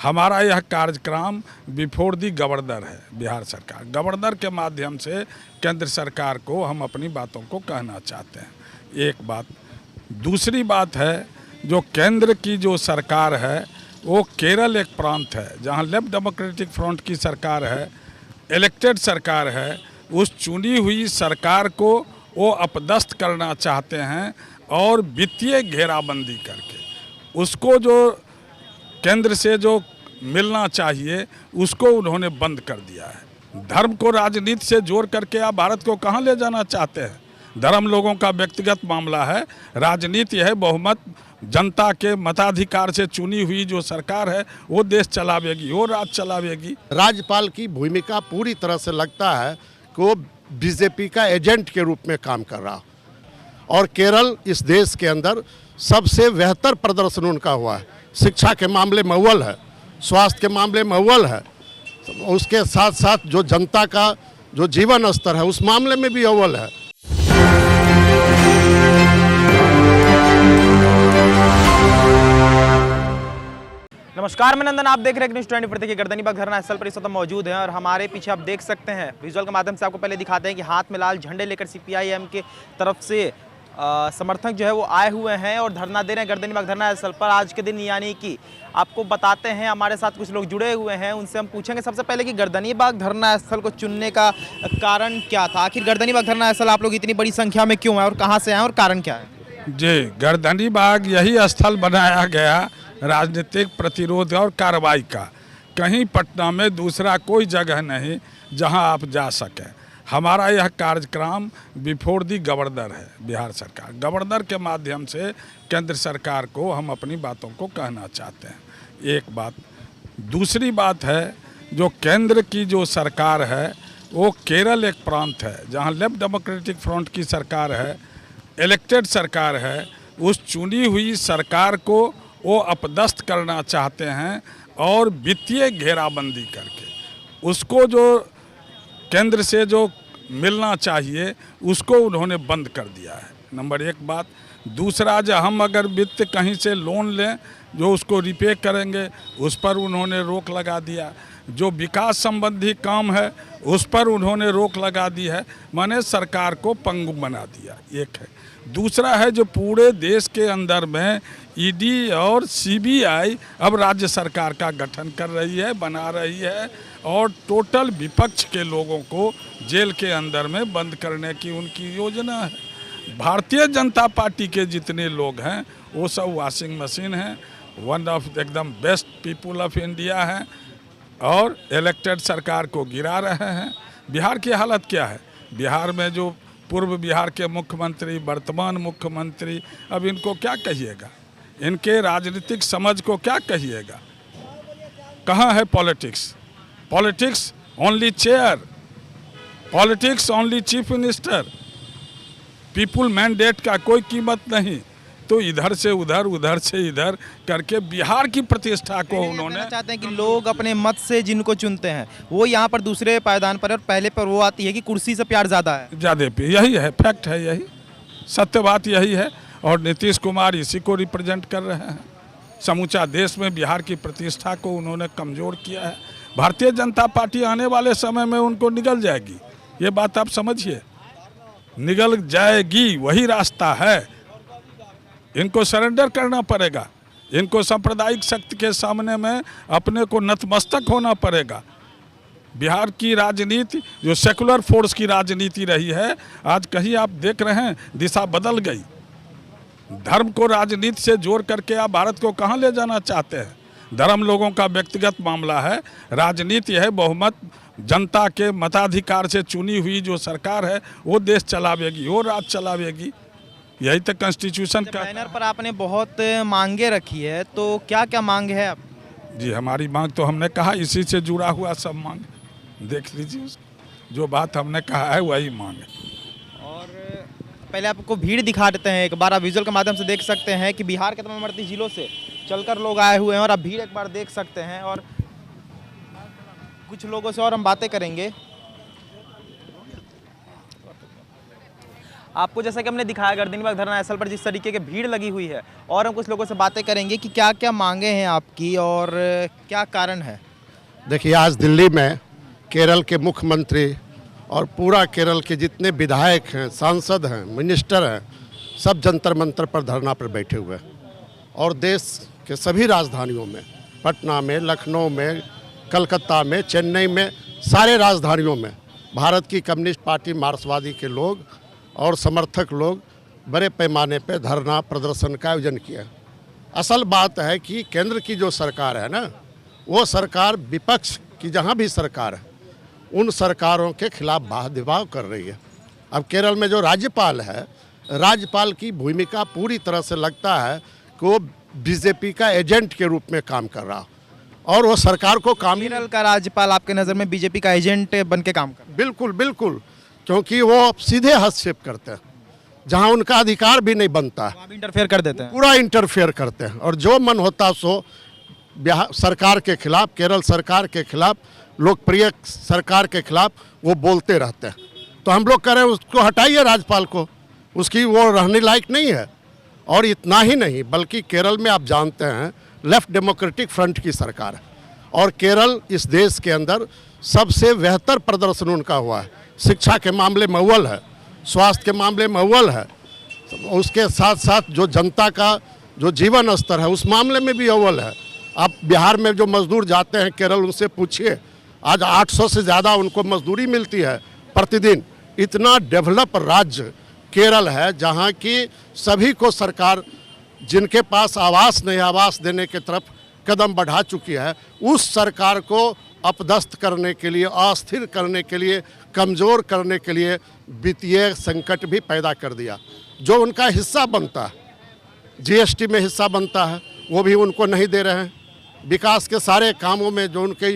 हमारा यह कार्यक्रम बिफोर दी गवर्नर है। बिहार सरकार गवर्नर के माध्यम से केंद्र सरकार को हम अपनी बातों को कहना चाहते हैं। एक बात। दूसरी बात है, जो केंद्र की जो सरकार है वो केरल एक प्रांत है जहां लेफ्ट डेमोक्रेटिक फ्रंट की सरकार है, इलेक्टेड सरकार है। उस चुनी हुई सरकार को वो अपदस्थ करना चाहते हैं और वित्तीय घेराबंदी करके उसको जो केंद्र से जो मिलना चाहिए उसको उन्होंने बंद कर दिया है। धर्म को राजनीति से जोड़ करके आप भारत को कहाँ ले जाना चाहते हैं? धर्म लोगों का व्यक्तिगत मामला है, राजनीति है, बहुमत जनता के मताधिकार से चुनी हुई जो सरकार है वो देश चलावेगी, वो राज चलावेगी। राज्यपाल की भूमिका पूरी तरह से लगता है कि वो बीजेपी का एजेंट के रूप में काम कर रहा, और केरल इस देश के अंदर सबसे बेहतर प्रदर्शन उनका हुआ है। शिक्षा के मामले में अव्वल है, स्वास्थ्य के मामले में अव्वल है, उसके साथ साथ जो जनता का जो जीवन स्तर है उस मामले में भी अव्वल है। नमस्कार, मैं नंदन, आप देख रहे हैं न्यूज़ 24 देखिए गर्दनीबाग धरना स्थल पर इस वक्त मौजूद हैं और हमारे पीछे आप देख सकते हैं विजुअल के माध्यम से आपको पहले दिखाते हैं कि हाथ में लाल झंडे लेकर सीपीआईएम के तरफ से समर्थक जो है वो आए हुए हैं और धरना दे रहे हैं गर्दनीबाग धरना स्थल पर आज के दिन। यानी कि आपको बताते हैं, हमारे साथ कुछ लोग जुड़े हुए हैं, उनसे हम पूछेंगे सबसे पहले कि गर्दनीबाग धरना स्थल को चुनने का कारण क्या था। आखिर गर्दनीबाग धरना स्थल आप लोग इतनी बड़ी संख्या में क्यों आए और कहाँ से आए और कारण क्या है? जी, गर्दनीबाग यही स्थल बनाया गया राजनीतिक प्रतिरोध और कार्रवाई का। कहीं पटना में दूसरा कोई जगह नहीं जहां आप जा सकें। हमारा यह कार्यक्रम बिफोर दी गवर्नर है। बिहार सरकार गवर्नर के माध्यम से केंद्र सरकार को हम अपनी बातों को कहना चाहते हैं। एक बात। दूसरी बात है, जो केंद्र की जो सरकार है वो केरल एक प्रांत है जहां लेफ्ट डेमोक्रेटिक फ्रंट की सरकार है, इलेक्टेड सरकार है। उस चुनी हुई सरकार को वो अपदस्थ करना चाहते हैं और वित्तीय घेराबंदी करके उसको जो केंद्र से जो मिलना चाहिए उसको उन्होंने बंद कर दिया है। नंबर एक बात। दूसरा, जो हम अगर वित्त कहीं से लोन लें जो उसको रिपे करेंगे उस पर उन्होंने रोक लगा दिया। जो विकास संबंधी काम है उस पर उन्होंने रोक लगा दी है, माने सरकार को पंगु बना दिया। एक है। दूसरा है, जो पूरे देश के अंदर में ईडी और सीबीआई अब राज्य सरकार का गठन कर रही है, बना रही है, और टोटल विपक्ष के लोगों को जेल के अंदर में बंद करने की उनकी योजना है। भारतीय जनता पार्टी के जितने लोग हैं वो सब वॉशिंग मशीन हैं, वन ऑफ एकदम बेस्ट पीपुल ऑफ इंडिया हैं और इलेक्टेड सरकार को गिरा रहे हैं। बिहार की हालत क्या है? बिहार में जो पूर्व बिहार के मुख्यमंत्री, वर्तमान मुख्यमंत्री, अब इनको क्या कहिएगा? इनके राजनीतिक समझ को क्या कहिएगा? कहाँ है politics? Politics only chair, politics only chief minister, people mandate का कोई कीमत नहीं। तो इधर से उधर, उधर से इधर करके बिहार की प्रतिष्ठा को उन्होंने चाहते हैं कि लोग अपने मत से जिनको चुनते हैं वो यहाँ पर दूसरे पायदान पर है और पहले पर वो आती है कि कुर्सी से प्यार ज़्यादा है। ज़्यादा पे यही है, फैक्ट है, यही सत्य बात यही है। और नीतीश कुमार इसी को रिप्रेजेंट कर रहे हैं। समूचा देश में बिहार की प्रतिष्ठा को उन्होंने कमज़ोर किया है। भारतीय जनता पार्टी आने वाले समय में उनको निगल जाएगी, ये बात आप समझिए, निगल जाएगी, वही रास्ता है। इनको सरेंडर करना पड़ेगा, इनको सांप्रदायिक शक्ति के सामने में अपने को नतमस्तक होना पड़ेगा। बिहार की राजनीति जो सेकुलर फोर्स की राजनीति रही है, आज कहीं आप देख रहे हैं दिशा बदल गई। धर्म को राजनीति से जोड़ करके आप भारत को कहाँ ले जाना चाहते हैं? धर्म लोगों का व्यक्तिगत मामला है, राजनीति है, बहुमत जनता के मताधिकार से चुनी हुई जो सरकार है वो देश चलावेगी, वो राज चलावेगी। यही तो कॉन्स्टिट्यूशन का। बैनर पर आपने बहुत मांगे रखी है, तो क्या क्या मांग है आप? जी, हमारी मांग तो हमने कहा इसी से जुड़ा हुआ सब मांग देख लीजिए, जो बात हमने कहा है वही मांग है। और पहले आपको भीड़ दिखा देते हैं, एक बार आप विजुअल के माध्यम से देख सकते हैं कि बिहार के तमाम जिलों से चलकर लोग आए हुए हैं और आप भीड़ एक बार देख सकते हैं। और कुछ लोगों से और हम बातें करेंगे। आपको जैसा कि हमने दिखाया गर्दनीबाग धरना स्थल पर जिस तरीके की भीड़ लगी हुई है, और हम कुछ लोगों से बातें करेंगे कि क्या क्या मांगे हैं आपकी और क्या कारण है। देखिए, आज दिल्ली में केरल के मुख्यमंत्री और पूरा केरल के जितने विधायक हैं, सांसद हैं, मिनिस्टर हैं, सब जंतर मंतर पर धरना पर बैठे हुए हैं। और देश के सभी राजधानियों में, पटना में, लखनऊ में, कलकत्ता में, चेन्नई में, सारे राजधानियों में भारत की कम्युनिस्ट पार्टी मार्क्सवादी के लोग और समर्थक लोग बड़े पैमाने पर धरना प्रदर्शन का आयोजन किया। असल बात है कि केंद्र की जो सरकार है ना, वो सरकार विपक्ष की जहाँ भी सरकार है उन सरकारों के खिलाफ वाद-विवाद कर रही है। अब केरल में जो राज्यपाल है, राज्यपाल की भूमिका पूरी तरह से लगता है कि वो बीजेपी का एजेंट के रूप में काम कर रहा, और वो सरकार को काम ही केरल का राज्यपाल आपके नज़र में बीजेपी का एजेंट बन के काम कर बिल्कुल बिल्कुल, क्योंकि वो सीधे हस्तक्षेप करते हैं जहां उनका अधिकार भी नहीं बनता है, आप इंटरफेयर कर देते हैं। पूरा इंटरफेयर करते हैं और जो मन होता सो बिहार सरकार के खिलाफ, केरल सरकार के खिलाफ, लोकप्रिय सरकार के खिलाफ वो बोलते रहते हैं। तो हम लोग कह रहे हैं उसको हटाइए, राज्यपाल को, उसकी वो रहने लायक नहीं है। और इतना ही नहीं, बल्कि केरल में आप जानते हैं लेफ्ट डेमोक्रेटिक फ्रंट की सरकार है, और केरल इस देश के अंदर सबसे बेहतर प्रदर्शन उनका हुआ है। शिक्षा के मामले में अव्वल है, स्वास्थ्य के मामले में अव्वल है, उसके साथ साथ जो जनता का जो जीवन स्तर है उस मामले में भी अव्वल है। आप बिहार में जो मजदूर जाते हैं केरल, उनसे पूछिए, आज 800 से ज़्यादा उनको मजदूरी मिलती है प्रतिदिन। इतना डेवलप राज्य केरल है जहाँ की सभी को सरकार, जिनके पास आवास नहीं, आवास देने की तरफ कदम बढ़ा चुकी है। उस सरकार को अपदस्थ करने के लिए, अस्थिर करने के लिए, कमज़ोर करने के लिए वित्तीय संकट भी पैदा कर दिया। जो उनका हिस्सा बनता है, जीएसटी में हिस्सा बनता है, वो भी उनको नहीं दे रहे हैं। विकास के सारे कामों में जो उनके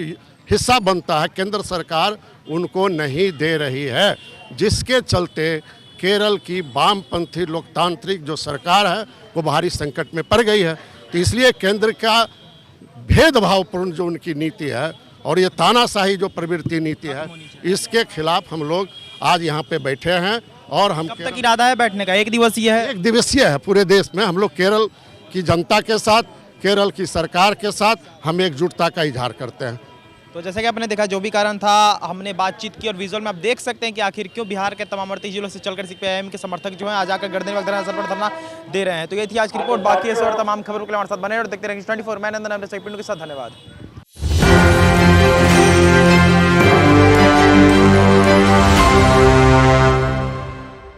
हिस्सा बनता है, केंद्र सरकार उनको नहीं दे रही है, जिसके चलते केरल की वामपंथी लोकतांत्रिक जो सरकार है वो भारी संकट में पड़ गई है। तो इसलिए केंद्र का भेदभावपूर्ण जो उनकी नीति है और ये तानाशाही जो प्रवृत्ति नीति है, इसके खिलाफ हम लोग आज यहाँ पे बैठे हैं। और हम कब तक इरादा है बैठने का? एक दिवसीय है? एक दिवसीय है पूरे देश में। हम लोग केरल की जनता के साथ, केरल की सरकार के साथ हम एकजुटता का इजहार करते हैं। तो जैसे कि आपने देखा, जो भी कारण था हमने बातचीत की, और विजुअल में आप देख सकते हैं कि आखिर क्यों बिहार के तमाम जिलों से चलकर सीपीआईएम के समर्थक जो हैं आज आकर गर्दनीबाग धरना स्थल पर धरना दे रहे हैं। तो ये थी आज की रिपोर्ट। बाकी ऐसे और तमाम खबरों के लिए हमारे साथ बने और देखते रहेंगे 24। मैं नंदन के साथ, धन्यवाद।